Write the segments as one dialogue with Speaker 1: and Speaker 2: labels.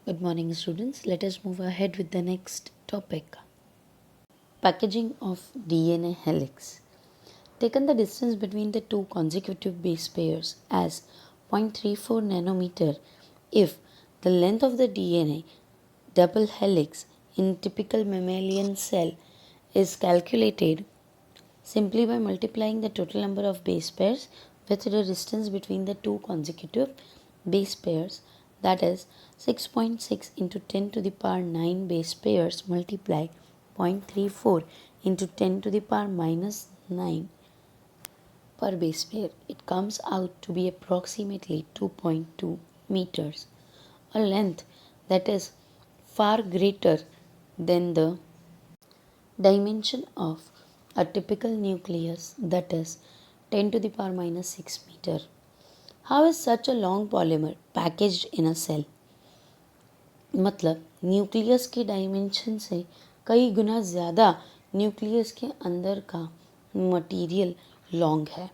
Speaker 1: Good morning, students. Let us move ahead with the next topic. Packaging of DNA helix. Taken the distance between the two consecutive base pairs as 0.34 nanometer if the length of the DNA double helix in typical mammalian cell is calculated simply by multiplying the total number of base pairs with the distance between the two consecutive base pairs, that is 6.6 into 10 to the power 9 base pairs multiply 0.34 into 10 to the power minus 9 per base pair. It comes out to be approximately 2.2 meters, a length that is far greater than the dimension of a typical nucleus, that is 10 to the power minus 6 meter. How is such a long polymer packaged in a cell? मतलब nucleus के dimension से कई गुना ज़्यादा nucleus के अंदर का material long है,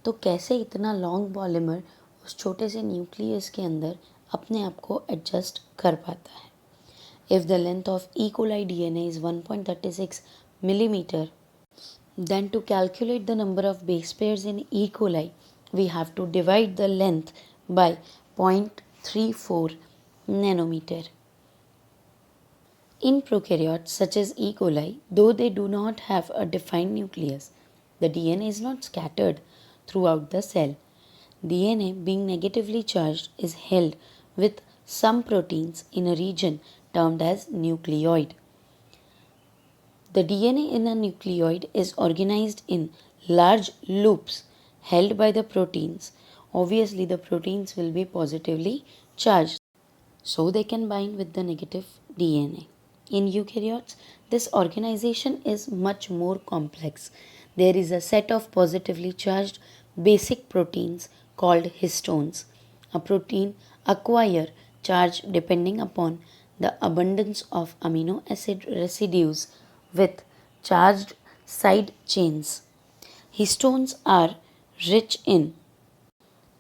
Speaker 1: तो कैसे इतना लॉन्ग पॉलीमर उस छोटे से न्यूक्लियस के अंदर अपने आप को एडजस्ट कर पाता है? If the length of E. coli DNA is 1.36 millimeter, then to calculate the number of base pairs in E. coli, we have to divide the length by 0.34 nanometer. In prokaryotes such as E. coli, though they do not have a defined nucleus, the DNA is not scattered throughout the cell. DNA, being negatively charged, is held with some proteins in a region termed as nucleoid. The DNA in a nucleoid is organized in large loops held by the proteins. Obviously, the proteins will be positively charged, so they can bind with the negative DNA. In eukaryotes, this organization is much more complex. There is a set of positively charged basic proteins called histones. A protein acquires charge depending upon the abundance of amino acid residues with charged side chains. Histones are rich in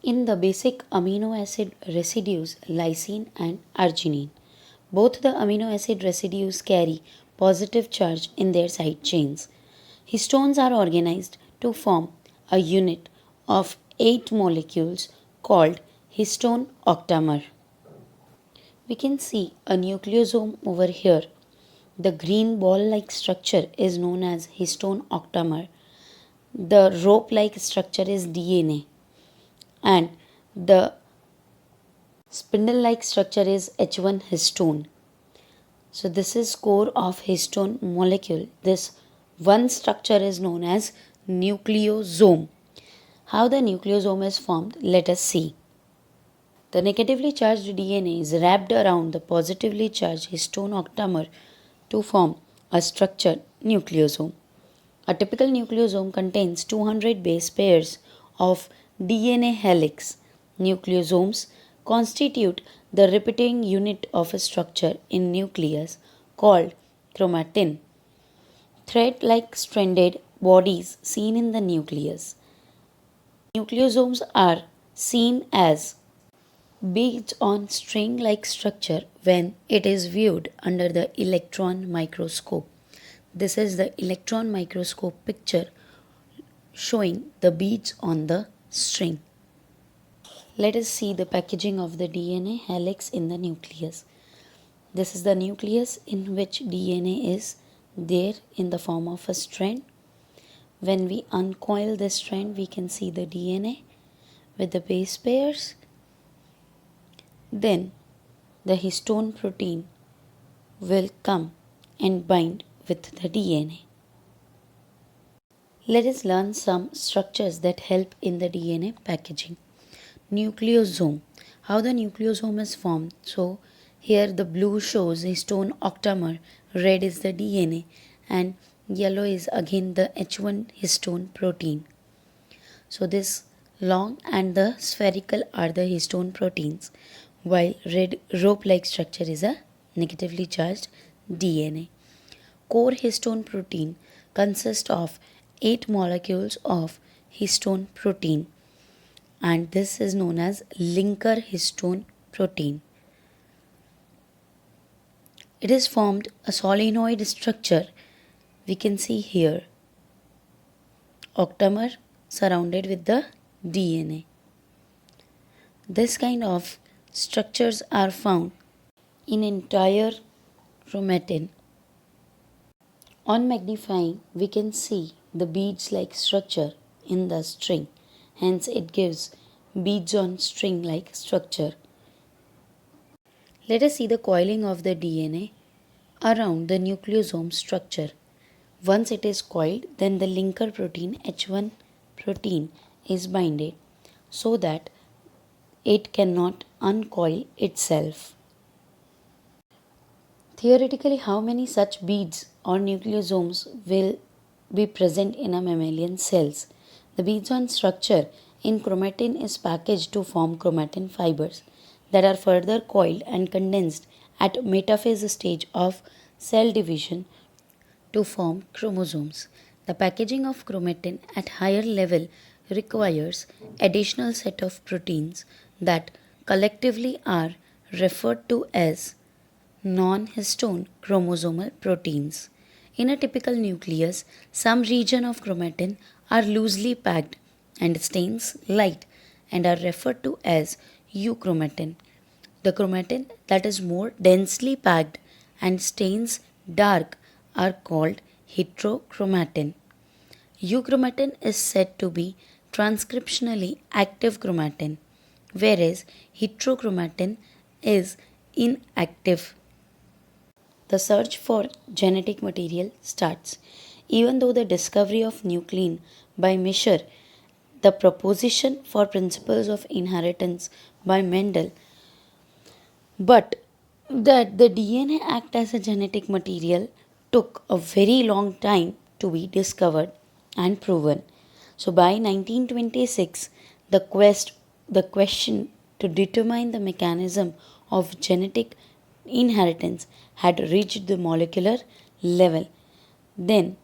Speaker 1: the basic amino acid residues lysine and arginine. Both the amino acid residues carry positive charge in their side chains. Histones are organized to form a unit of 8 molecules called histone octamer. We can see a nucleosome over here. The green ball-like structure is known as histone octamer. The rope-like structure is DNA, and the spindle-like structure is H1 histone. So this is core of histone molecule. This one structure is known as nucleosome. How the nucleosome is formed, let us see. The negatively charged DNA is wrapped around the positively charged histone octamer to form a structured nucleosome. A typical nucleosome contains 200 base pairs of DNA helix. Nucleosomes constitute the repeating unit of a structure in nucleus called chromatin. Thread-like stranded bodies seen in the nucleus. Nucleosomes are seen as beads on string-like structure when it is viewed under the electron microscope. This is the electron microscope picture showing the beads on the string. Let us see the packaging of the DNA helix in the nucleus. This is the nucleus in which DNA is there in the form of a strand. When we uncoil the strand, we can see the DNA with the base pairs. Then the histone protein will come and bind with the DNA. Let us learn some structures that help in the DNA packaging. Nucleosome. How the nucleosome is formed. So here the blue shows histone octamer, red is the DNA, and yellow is again the H1 histone protein. So this long and the spherical are the histone proteins, while red rope-like structure is a negatively charged DNA. Core histone protein consists of 8 molecules of histone protein, and this is known as linker histone protein. it is formed a solenoid structure. We can see here octamer surrounded with the DNA. This kind of structures are found in entire chromatin. On magnifying, we can see the beads-like structure in the string. Hence, it gives beads on string-like structure. Let us see the coiling of the DNA around the nucleosome structure. Once it is coiled, then the linker protein H1 protein is binded so that it cannot uncoil itself. Theoretically, how many such beads or nucleosomes will be present in a mammalian cells? The beads-on structure in chromatin is packaged to form chromatin fibers that are further coiled and condensed at metaphase stage of cell division to form chromosomes. The packaging of chromatin at higher level requires additional set of proteins that collectively are referred to as non-histone chromosomal proteins. In a typical nucleus, some region of chromatin are loosely packed and stains light and are referred to as euchromatin. The chromatin that is more densely packed and stains dark are called heterochromatin. Euchromatin is said to be transcriptionally active chromatin, whereas heterochromatin is inactive. The search for genetic material starts. Even though the discovery of nuclein by Mischer, the proposition for principles of inheritance by Mendel, but that the DNA act as a genetic material took a very long time to be discovered and proven. So by 1926, the question to determine the mechanism of genetic inheritance had reached the molecular level. Then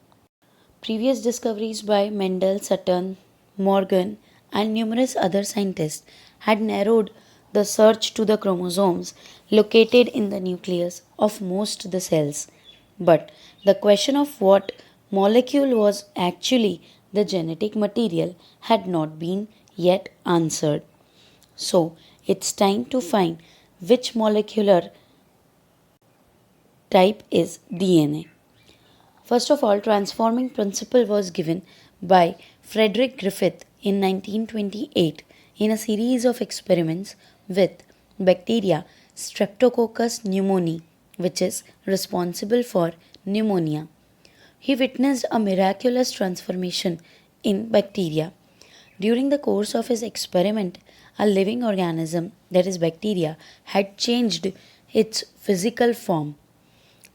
Speaker 1: previous discoveries by Mendel, Sutton, Morgan, and numerous other scientists had narrowed the search to the chromosomes located in the nucleus of most the cells. But the question of what molecule was actually the genetic material had not been yet answered. So it's time to find which molecular type is DNA. First of all, transforming principle was given by Frederick Griffith in 1928 in a series of experiments with bacteria Streptococcus pneumoniae, which is responsible for pneumonia. He witnessed a miraculous transformation in bacteria. During the course of his experiment, a living organism, that is bacteria, had changed its physical form.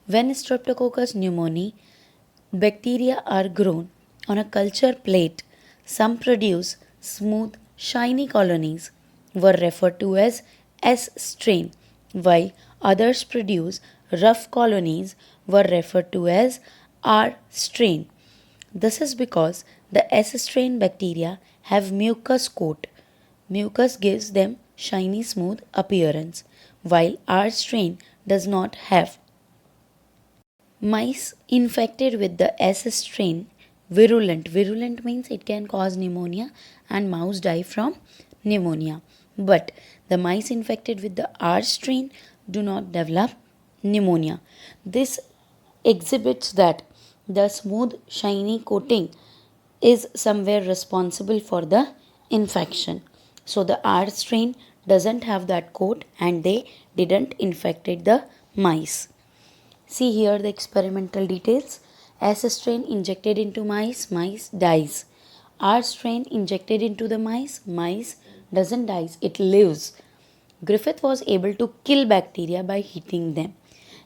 Speaker 1: When Streptococcus pneumoniae bacteria are grown on a culture plate, some produce smooth, shiny colonies, were referred to as S strain, while others produce rough colonies, were referred to as R strain. This is because the S strain bacteria have mucus coat. Mucus gives them shiny, smooth appearance, while R strain does not have. Mice infected with the S strain virulent. Virulent means it can cause pneumonia and mouse die from pneumonia. But the mice infected with the R strain do not develop pneumonia. This exhibits that the smooth shiny coating is somewhere responsible for the infection. So the R strain doesn't have that coat and they didn't infected the mice. See here the experimental details. S strain injected into mice, mice dies. R strain injected into the mice, mice doesn't die, it lives. Griffith was able to kill bacteria by heating them.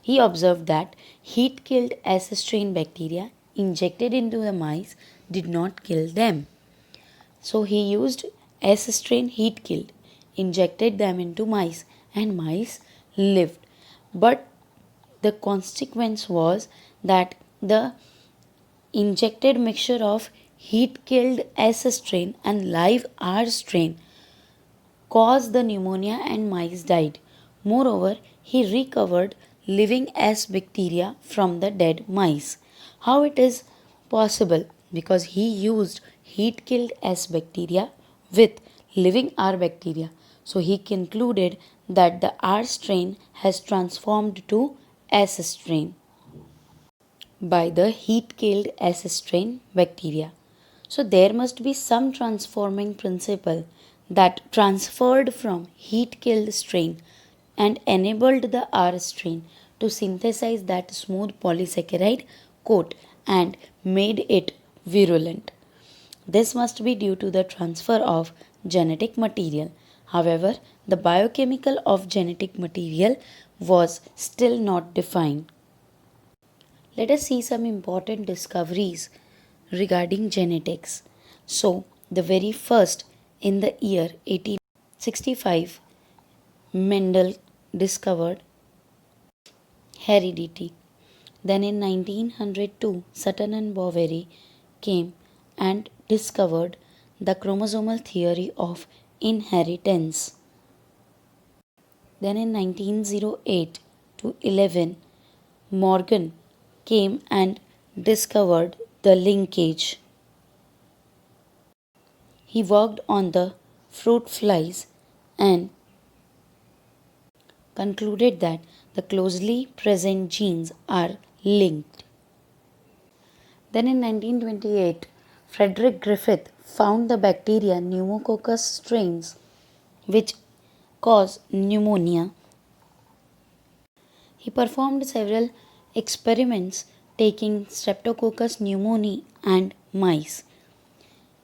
Speaker 1: He observed that heat killed S strain bacteria injected into the mice did not kill them. So he used S strain heat killed, injected them into mice and mice lived. But the consequence was that the injected mixture of heat killed S strain and live R strain caused the pneumonia and mice died. Moreover, he recovered living S bacteria from the dead mice. How it is possible? Because he used heat killed S bacteria with living R bacteria. So he concluded that the R strain has transformed to S strain by the heat killed S strain bacteria. So there must be some transforming principle that transferred from heat killed strain and enabled the R strain to synthesize that smooth polysaccharide coat and made it virulent. This must be due to the transfer of genetic material. However, the biochemical of genetic material was still not defined. Let us see some important discoveries regarding genetics. So, the very first in the year 1865, Mendel discovered heredity. Then in 1902, Sutton and Boveri came and discovered the chromosomal theory of inheritance. Then in 1908 to 11, Morgan came and discovered the linkage. He worked on the fruit flies and concluded that the closely present genes are linked. Then in 1928, Frederick Griffith found the bacteria pneumococcus strains which cause pneumonia. He performed several experiments taking Streptococcus pneumoniae and mice.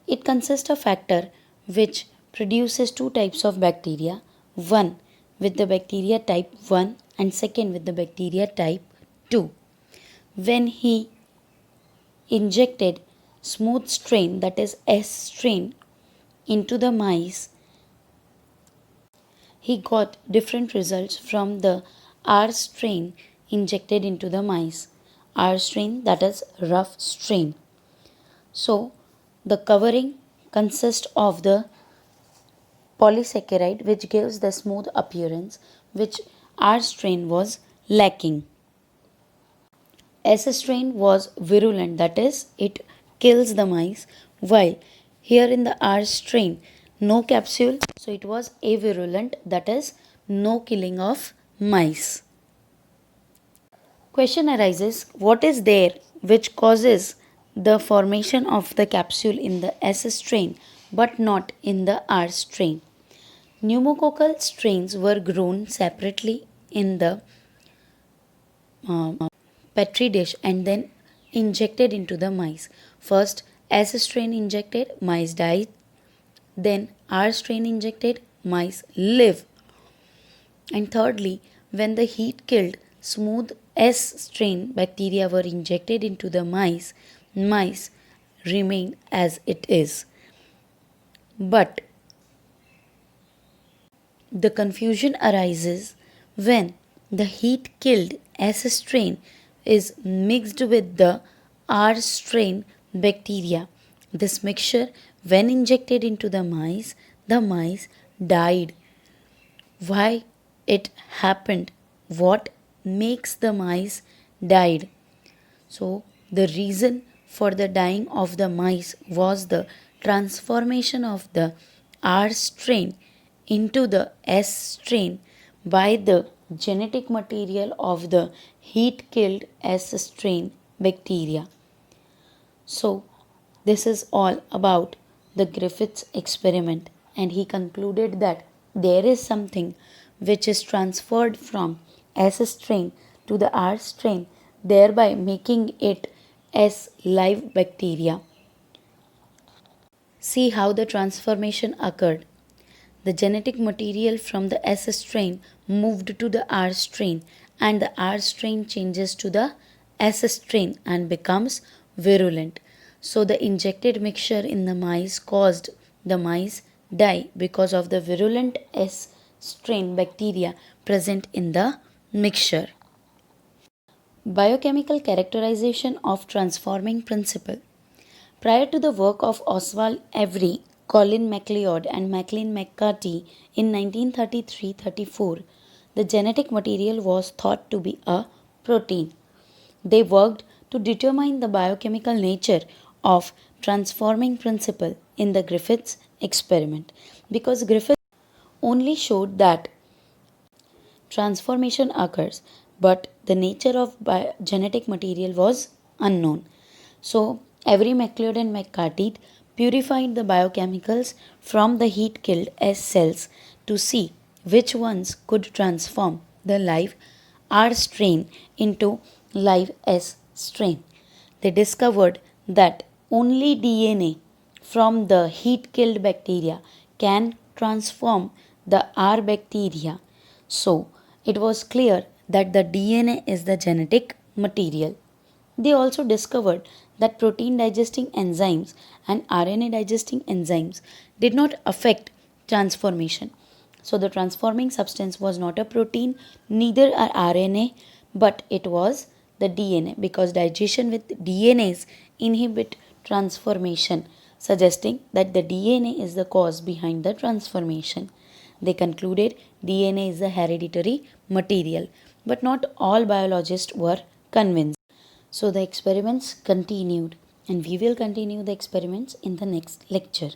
Speaker 1: It consists of factor which produces two types of bacteria, one with the bacteria type 1 and second with the bacteria type 2. When he injected smooth strain, that is S strain, into the mice, he got different results from the R strain injected into the mice. R strain, that is rough strain. So, the covering consists of the polysaccharide which gives the smooth appearance which R strain was lacking. S strain was virulent, that is, it kills the mice, while here in the R strain, no capsule, so it was avirulent, that is, no killing of mice. Question arises, what is there which causes the formation of the capsule in the S strain but not in the R strain? Pneumococcal strains were grown separately in the petri dish and then injected into the mice. First, S strain injected, mice died. Then R strain injected, mice live. And thirdly, when the heat killed smooth S strain bacteria were injected into the mice, mice remained as it is. But the confusion arises when the heat killed S strain is mixed with the R strain bacteria. This mixture, when injected into the mice died. Why it happened? What makes the mice died? So, the reason for the dying of the mice was the transformation of the R strain into the S strain by the genetic material of the heat killed S strain bacteria. So, this is all about the Griffith's experiment, and he concluded that there is something which is transferred from S strain to the R strain, thereby making it S live bacteria. See how the transformation occurred. The genetic material from the S strain moved to the R strain, and the R strain changes to the S strain and becomes virulent. So the injected mixture in the mice caused the mice die because of the virulent S strain bacteria present in the mixture. Biochemical characterization of transforming principle. Prior to the work of Oswald Avery, Colin MacLeod and Maclean McCarthy in 1933-34, the genetic material was thought to be a protein. They worked to determine the biochemical nature of transforming principle in the Griffiths experiment, because Griffiths only showed that transformation occurs, but the nature of genetic material was unknown. So, Avery, MacLeod, and McCarty purified the biochemicals from the heat killed S cells to see which ones could transform the live R strain into live S strain. They discovered that only DNA from the heat killed bacteria can transform the R bacteria. So, it was clear that the DNA is the genetic material. They also discovered that protein digesting enzymes and RNA digesting enzymes did not affect transformation. So, the transforming substance was not a protein, neither a RNA, but it was the DNA, because digestion with DNAs inhibit transformation, suggesting that the DNA is the cause behind the transformation. They concluded DNA is a hereditary material, but not all biologists were convinced. So the experiments continued, and we will continue the experiments in the next lecture.